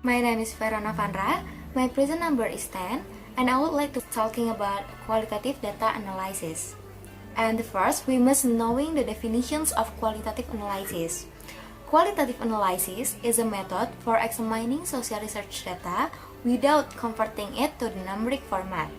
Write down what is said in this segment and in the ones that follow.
My name is Fahira Novanra. My present number is 10, and I would like to talking about qualitative data analysis. And first, we must knowing the definitions of qualitative analysis. Qualitative analysis is a method for examining social research data without converting it to the numeric format.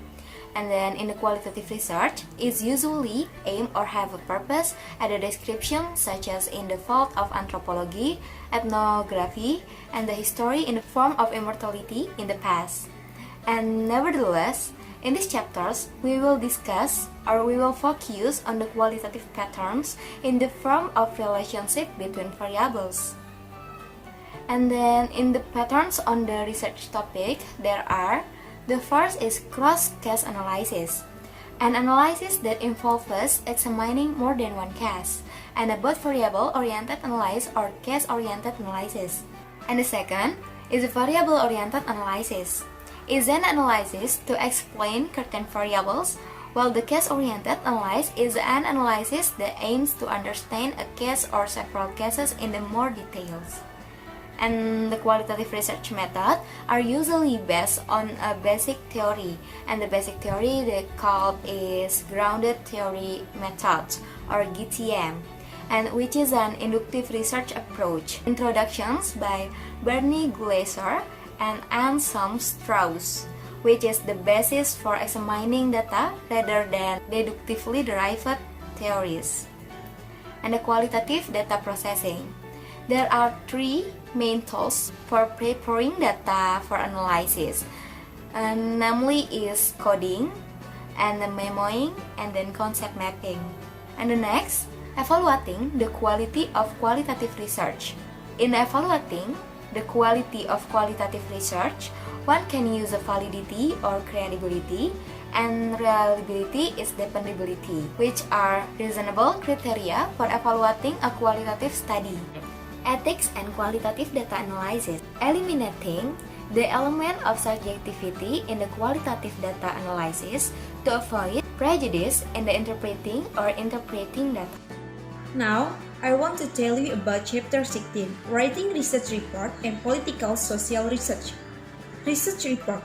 And then in the qualitative research, is usually aim or have a purpose at a description such as in the field of anthropology, ethnography, and the history in the form of immortality in the past. And nevertheless, in these chapters, we will discuss or we will focus on the qualitative patterns in the form of relationship between variables. And then in the patterns on the research topic, there are the first is cross-case analysis, an analysis that involves examining more than one case, and a both variable-oriented analysis or case-oriented analysis. And the second is a variable-oriented analysis, is an analysis to explain certain variables, while the case-oriented analysis is an analysis that aims to understand a case or several cases in the more details. And the qualitative research method are usually based on a basic theory, and the basic theory they called is grounded theory method or GTM, and which is an inductive research approach. Introductions by Bernie Glaser and Anselm Strauss, which is the basis for examining data rather than deductively derived theories. And the qualitative data processing. There are three main tools for preparing data for analysis, namely is coding, and the memoing, and then concept mapping. And the next, evaluating the quality of qualitative research. In evaluating the quality of qualitative research, one can use a validity or credibility, and reliability is dependability, which are reasonable criteria for evaluating a qualitative study. Ethics and qualitative data analysis, eliminating the element of subjectivity in the qualitative data analysis to avoid prejudice in the interpreting data. Now, I want to tell you about Chapter 16, Writing Research Report and Political Social Research. Research Report.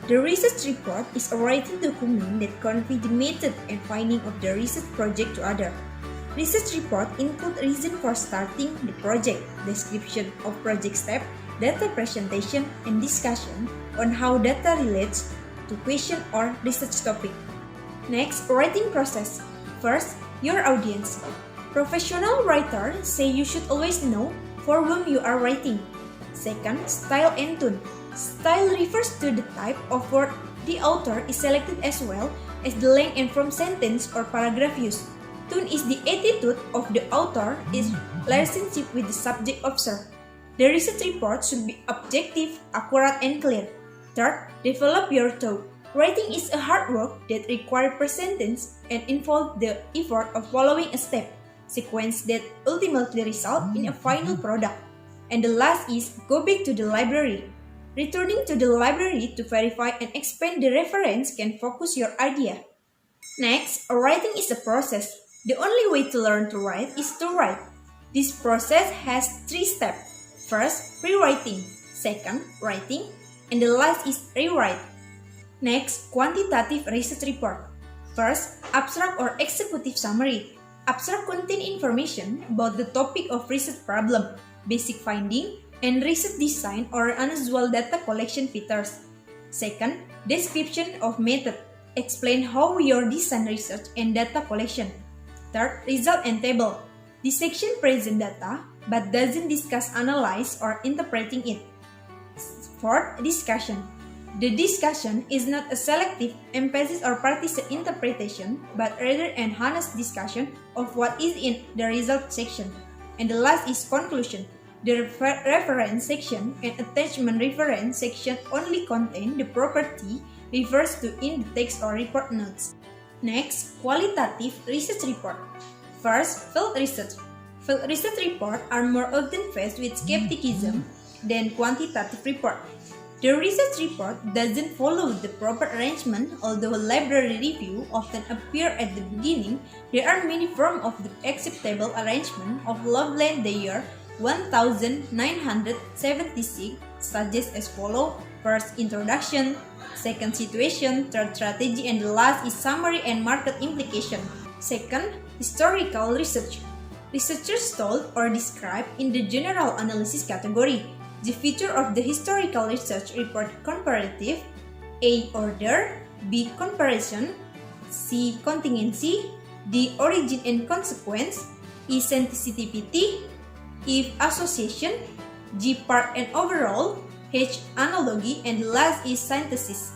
The research report is a writing document that conveys the method and finding of the research project to others. Research report include reason for starting the project, description of project step, data presentation, and discussion on how data relates to question or research topic. Next, writing process. First, your audience. Professional writers say you should always know for whom you are writing. Second, style and tone. Style refers to the type of word the author is selected as well as the length and form sentence or paragraph used. Tone is the attitude of the author is relationship with the subject observed. The research report should be objective, accurate, and clear. Third, develop your thought. Writing is a hard work that requires per sentence and involves the effort of following a step sequence that ultimately result in a final product. And the last is go back to the library. Returning to the library to verify and expand the reference can focus your idea. Next, writing is a process. The only way to learn to write is to write. This process has 3 steps. First, rewriting. Second, writing. And the last is rewrite. Next, quantitative research report. First, abstract or executive summary. Abstract contain information about the topic of research problem, basic finding, and research design or unusual data collection features. Second, description of method. Explain how your design research and data collection. Third, result and table. This section presents data but doesn't discuss, analyze, or interpreting it. Fourth, discussion. The discussion is not a selective emphasis or partisan interpretation, but rather an honest discussion of what is in the result section. And the last is conclusion. The reference section and attachment reference section only contain the property refers to in the text or report notes. Next, qualitative research report. First, field research. Field research reports are more often faced with skepticism than quantitative report. The research report doesn't follow the proper arrangement, although library review often appear at the beginning. There are many forms of the acceptable arrangement of Loveland Dayer 1976 suggests as follows: first, introduction; second, situation; third, strategy; and the last is summary and market implication. Second, historical research. Researchers told or describe in the general analysis category. The feature of the historical research report: comparative, A. Order, B. Comparison, C. Contingency, D. Origin and consequence, E. Sensitivity, E. Association, G. Part and overall, H. Analogy, and the last is synthesis.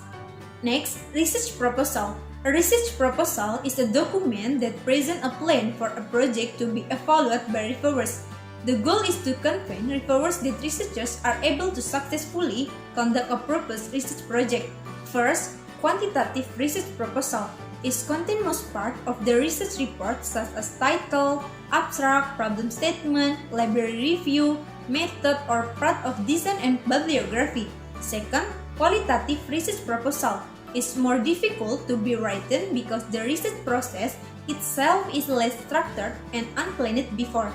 Next, research proposal. A research proposal is a document that presents a plan for a project to be evaluated by reviewers. The goal is to convince reviewers that researchers are able to successfully conduct a proposed research project. First, quantitative research proposal is contain most part of the research report, such as title, abstract, problem statement, library review, method, or part of design and bibliography. Second, qualitative research proposal is more difficult to be written because the research process itself is less structured and unplanned before.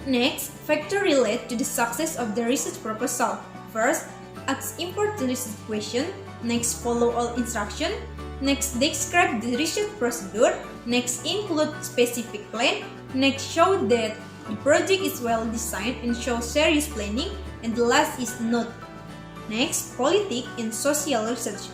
Next, factors relate to the success of the research proposal. First, ask important research question. Next, follow all instruction. Next, describe the research procedure. Next, include specific plan. Next, show that the project is well designed and show serious planning. And the last is note. Next, politics in social research.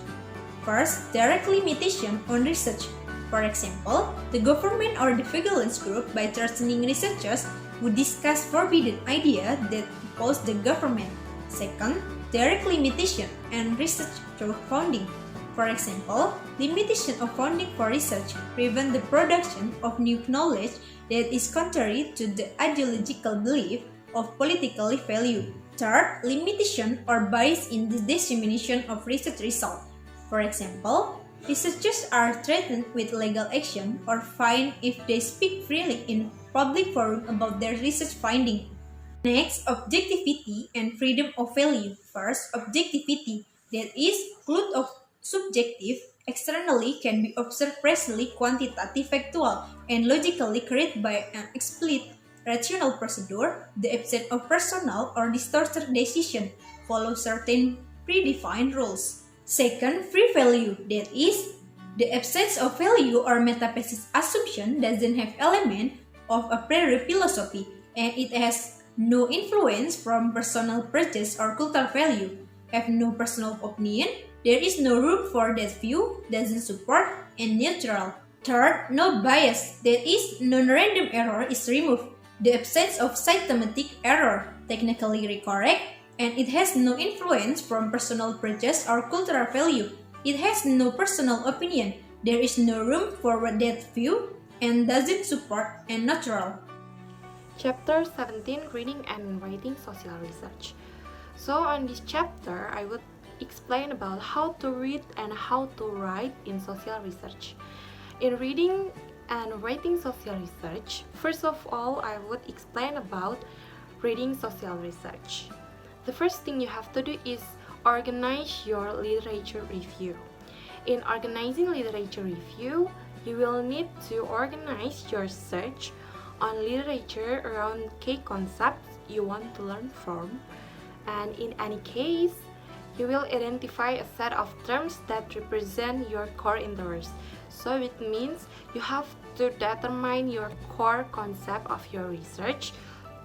First, direct limitation on research. For example, the government or the vigilance group by threatening researchers who discuss forbidden ideas that oppose the government. Second, direct limitation and research through funding. For example, limitation of funding for research prevent the production of new knowledge that is contrary to the ideological belief of political value. Third, limitation or bias in the dissemination of research results. For example, researchers are threatened with legal action or fined if they speak freely in public forum about their research finding. Next, objectivity and freedom of value. First, objectivity, that is, clue of subjective, externally can be observed precisely, quantitative, factual, and logically created by an explicit rational procedure. The absence of personal or distorted decision follows certain predefined rules. Second, free value, that is, the absence of value or metaphysics assumption doesn't have element of a priori philosophy, and it has no influence from personal prejudice or cultural value, have no personal opinion, there is no room for that view, doesn't support, and neutral. Third, no bias, that is, non-random error is removed, the absence of systematic error, technically correct, and it has no influence from personal prejudice or cultural value. It has no personal opinion, there is no room for that view, and doesn't support, and natural. Chapter 17, Reading and Writing Social Research. So on this chapter, I would explain about how to read and how to write in social research. In reading and writing social research, first of all, I would explain about reading social research. The first thing you have to do is organize your literature review. In organizing literature review, you will need to organize your search on literature around key concepts you want to learn from, and in any case, you will identify a set of terms that represent your core interest. So it means you have to determine your core concept of your research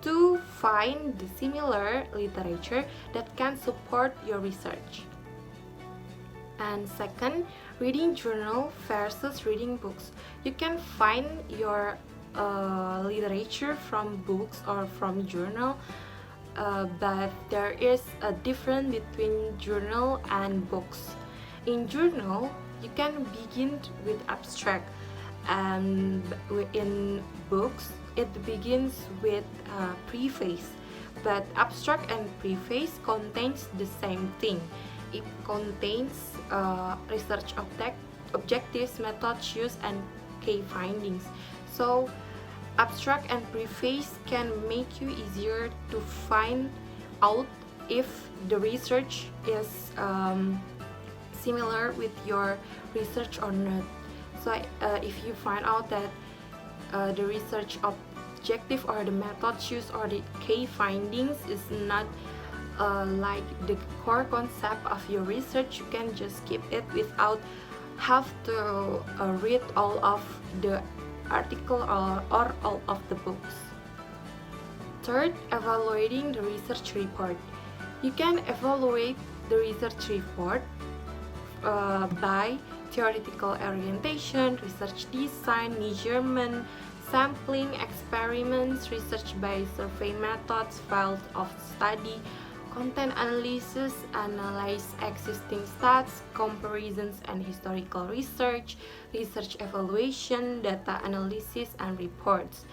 to find the similar literature that can support your research. And second, reading journal versus reading books. You can find your literature from books or from journal, but there is a difference between journal and books. In journal, you can begin with abstract, and in books, it begins with preface. But abstract and preface contains the same thing. It contains research objectives, methods used, and key findings. So abstract and preface can make you easier to find out if the research is similar with your research or not. So if you find out that the research objective or the method choose or the key findings is not like the core concept of your research, you can just keep it without have to read all of the article or all of the books. Third, evaluating the research report. You can evaluate the research report by theoretical orientation, research design, measurement, sampling, experiments, research by survey methods, field of study, content analysis, analyze existing stats, comparisons and historical research, research evaluation, data analysis and reports.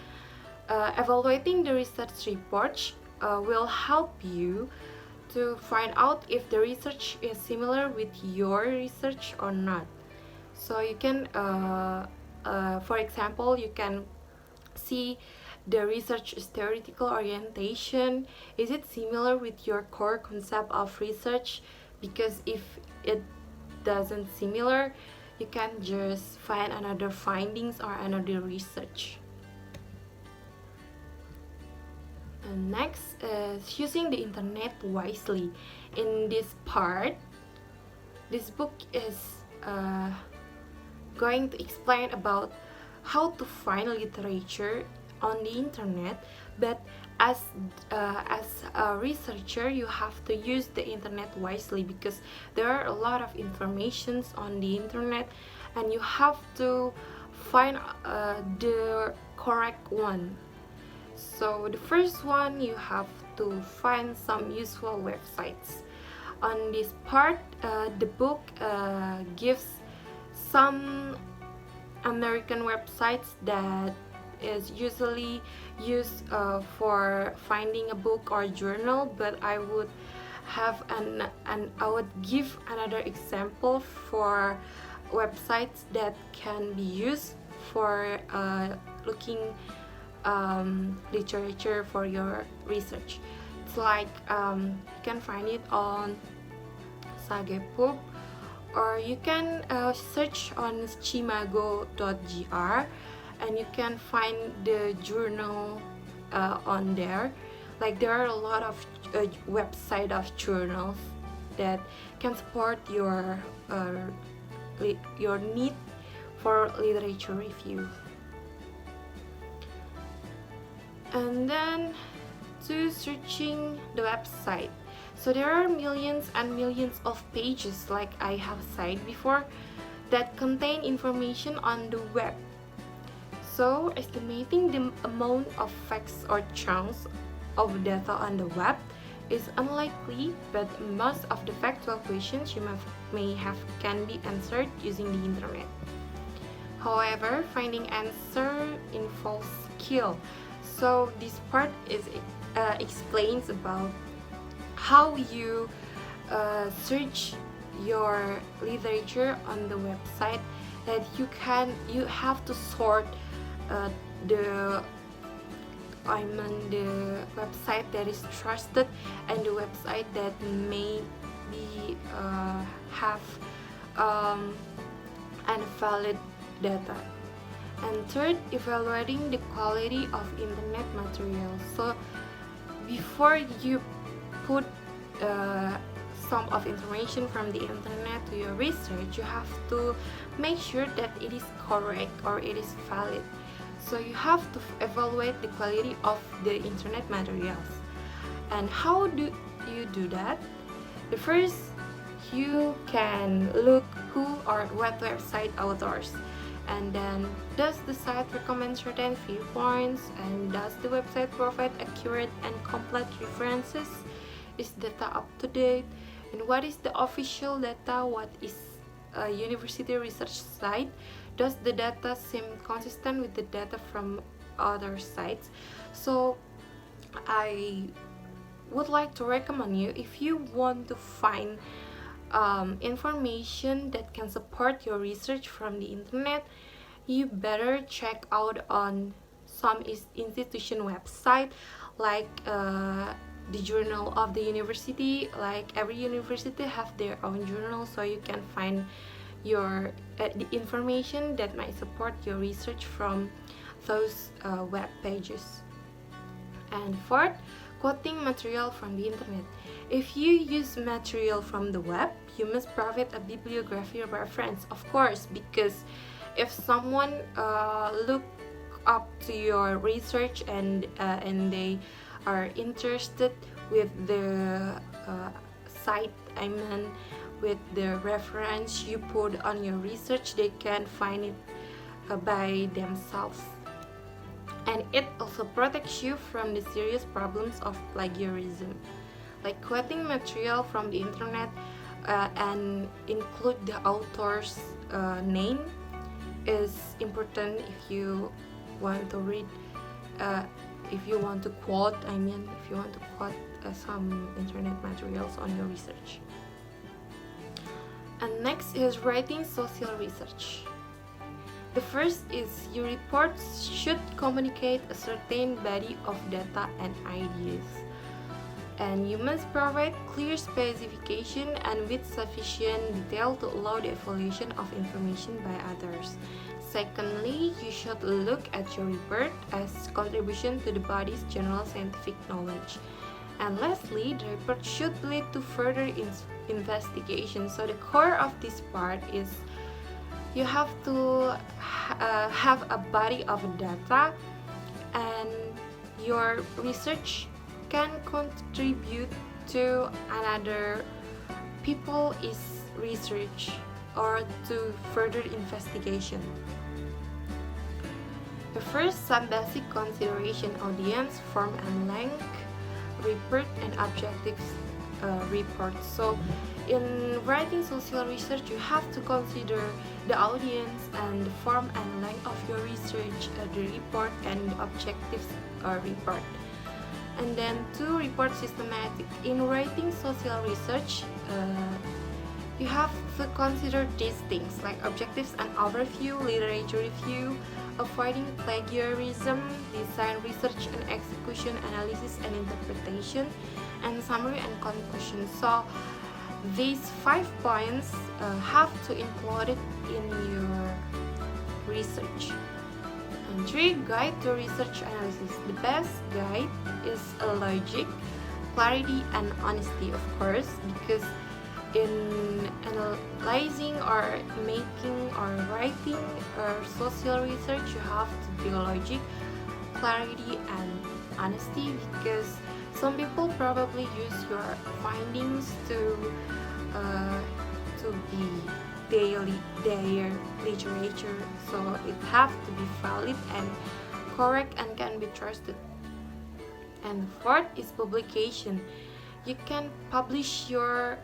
Evaluating the research report will help you to find out if the research is similar with your research or not. So you can, for example, you can see the research theoretical orientation. Is it similar with your core concept of research? Because if it doesn't similar, you can just find another findings or another research. And next is using the internet wisely. In this part, this book is going to explain about how to find literature on the internet, but as a researcher you have to use the internet wisely, because there are a lot of informations on the internet and you have to find the correct one. So the first one, you have to find some useful websites. On this part, the book gives some American websites that is usually used for finding a book or journal, but I would have I would give another example for websites that can be used for looking literature for your research. It's like you can find it on Sagepub, or you can search on chimago.gr and you can find the journal on there. Like there are a lot of website of journals that can support your need for literature review. And then to searching the website. So there are millions and millions of pages, like I have said before, that contain information on the web. So estimating the amount of facts or chunks of data on the web is unlikely, but most of the factual questions you may have can be answered using the internet. However, finding answer involves skill. So this part is explains about how you search your literature on the website, that you have to sort the website that is trusted and the website that may be have invalid data. And third, evaluating the quality of internet materials. So before you put some of information from the internet to your research, you have to make sure that it is correct or it is valid. So you have to evaluate the quality of the internet materials. And how do you do that? The first, you can look who or what website authors, and then does the site recommend certain viewpoints, and does the website provide accurate and complete references? Is data up to date? And what is the official data? What is a university research site? Does the data seem consistent with the data from other sites? So I would like to recommend you, if you want to find information that can support your research from the internet, you better check out on some institution website, like the journal of the university. Like every university have their own journal, so you can find your the information that might support your research from those web pages. And fourth, quoting material from the internet. If you use material from the web, you must provide a bibliography reference, of course, because if someone look up to your research and they are interested with the site, with the reference you put on your research, they can find it by themselves. And it also protects you from the serious problems of plagiarism. Like quoting material from the internet and include the author's name is important if you want to read, if you want to quote some internet materials on your research. And next is writing social research. The first is your reports should communicate a certain body of data and ideas. And you must provide clear specification and with sufficient detail to allow the evaluation of information by others. Secondly, you should look at your report as contribution to the body's general scientific knowledge. And lastly, the report should lead to further investigation. So the core of this part is you have to have a body of data, and your research can contribute to another people's research or to further investigation. The first, some basic consideration: audience, form and length, report and objectives report. So in writing social research, you have to consider the audience and the form and length of your research, the report and the objectives report. And then to report systematic. In writing social research, you have to consider these things like objectives and overview, literature review, avoiding plagiarism, design, research and execution, analysis and interpretation, and summary and conclusion. So these 5 points have to include it in your research. And 3, guide to research analysis. The best guide is logic, clarity and honesty, of course, because in analyzing or making or writing social research, you have to be logic, clarity and honesty, because some people probably use your findings to be their literature, so it have to be valid and correct and can be trusted. And fourth is publication. You can publish your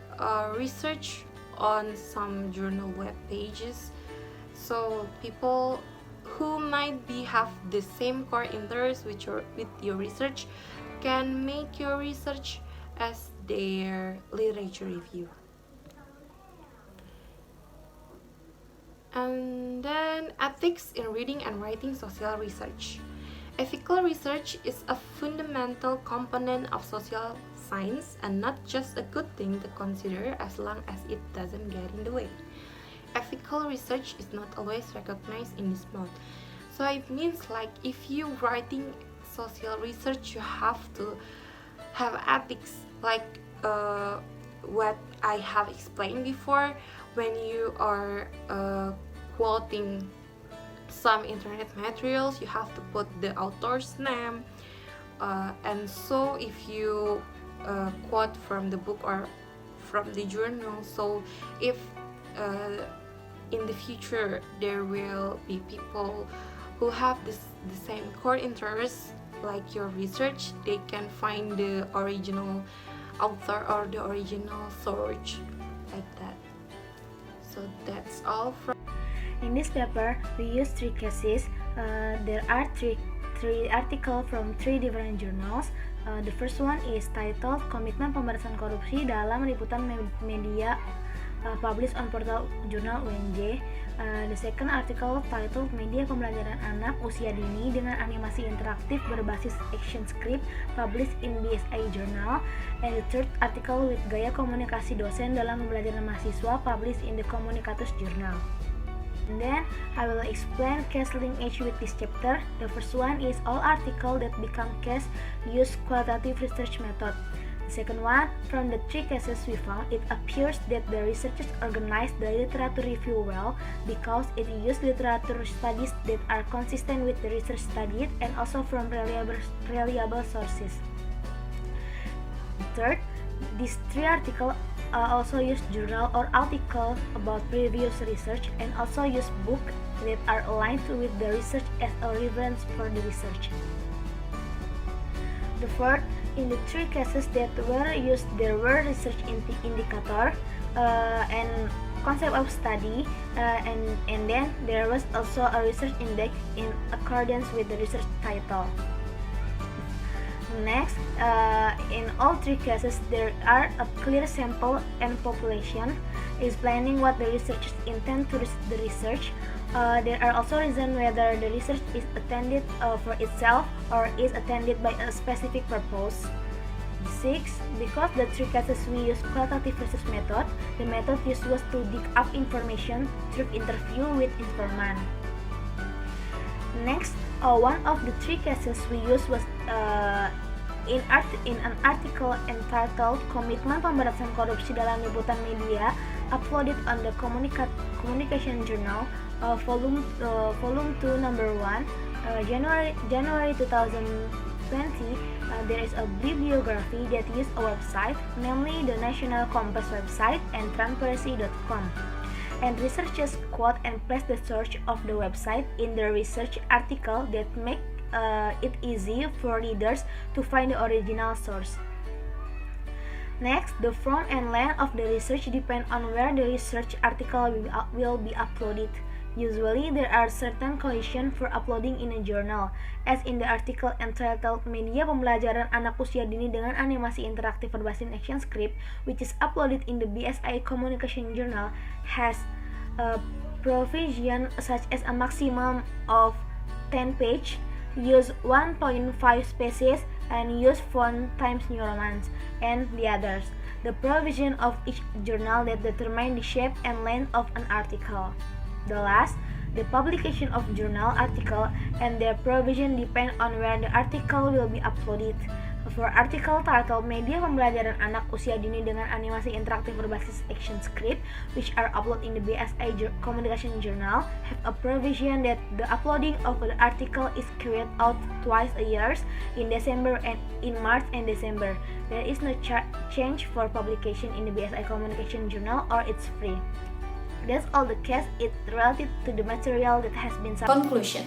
research on some journal web pages, so people who might have the same core interest with your research can make your research as their literature review. And then ethics in reading and writing social research. Ethical research is a fundamental component of social science and not just a good thing to consider as long as it doesn't get in the way. Ethical research is not always recognized in this mode. So it means like if you writing social research, you have to have ethics, like what I have explained before. When you are quoting some internet materials, you have to put the author's name, and so if you quote from the book or from the journal, so if in the future there will be people who have the same core interests like your research, they can find the original author or the original source, like that. So that's all from. In this paper, we use 3 cases. There are three articles from 3 different journals. The first one is titled Komitmen Pemberantasan Korupsi dalam Liputan Media, published on portal jurnal UNJ. The second article titled Media Pembelajaran Anak Usia Dini dengan Animasi Interaktif Berbasis Action Script, published in BSI Journal. And the third article with Gaya Komunikasi Dosen dalam Pembelajaran Mahasiswa, published in the Komunikatus Journal. And then I will explain case linkage with this chapter. The first one is all articles that become case use qualitative research method. The second one, from the 3 cases we found, it appears that the researchers organized the literature review well because it used literature studies that are consistent with the research studied and also from reliable sources. Third, these 3 articles also use journal or article about previous research and also use books that are aligned with the research as a reference for the research. The fourth, in the 3 cases that were used, there were research indicator and concept of study, and then there was also a research index in accordance with the research title. Next, in all 3 cases, there are a clear sample and population explaining what the researchers intend to the research. There are also reasons whether the research is attended for itself or is attended by a specific purpose. 6. Because the 3 cases we use qualitative research method, the method used was to dig up information through interview with informant. Next, one of the 3 cases we used was in an article entitled Komitmen Pemberantasan Korupsi dalam Liputan Media, uploaded on the Communication Journal, volume 2, number 1, January 2020. There is a bibliography that uses a website, namely the National Compass website and transparency.com. And researchers quote and place the source of the website in the research article that make it easy for readers to find the original source. Next, the form and length of the research depend on where the research article will be uploaded. Usually, there are certain conditions for uploading in a journal, as in the article entitled Media Pembelajaran Anak Usia Dini dengan Animasi Interaktif Berbasis Action Script, which is uploaded in the BSI Communication Journal, has a provision such as a maximum of 10 pages, use 1.5 spaces, and use font Times New Roman, and the others. The provision of each journal that determine the shape and length of an article. The last, the publication of journal article and their provision depend on where the article will be uploaded. For article titled Media Pembelajaran Anak Usia Dini dengan Animasi Interaktif Berbasis Action Script, which are uploaded in the BSI Communication Journal, have a provision that the uploading of the article is carried out twice a year, in December and in March and December. There is no change for publication in the BSI Communication Journal, or it's free. That's all the case it related to the material that has been Conclusion.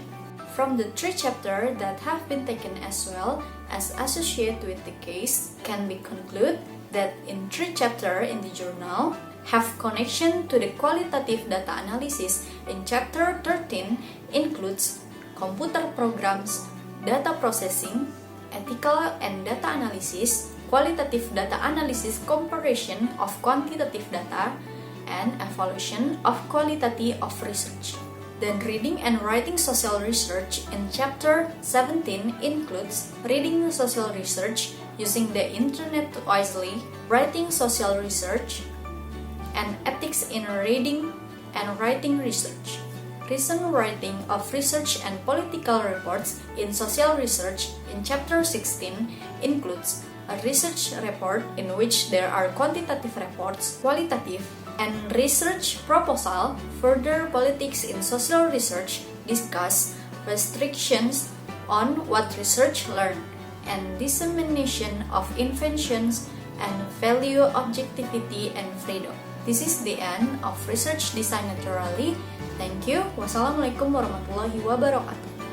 From the 3 chapters that have been taken as well as associated with the case, can be concluded that in 3 chapters in the journal have connection to the qualitative data analysis. In chapter 13 includes computer programs, data processing, ethical and data analysis, qualitative data analysis, comparison of quantitative data, and evaluation of quality of research. Then reading and writing social research in chapter 17 includes reading social research, using the internet wisely, writing social research, and ethics in reading and writing research. Recent writing of research and political reports in social research in chapter 16 includes a research report in which there are quantitative reports, qualitative, and research proposal. Further politics in social research discuss restrictions on what research learned and dissemination of inventions and value objectivity and freedom. This is the end of research design naturally. Thank you. Wassalamualaikum warahmatullahi wabarakatuh.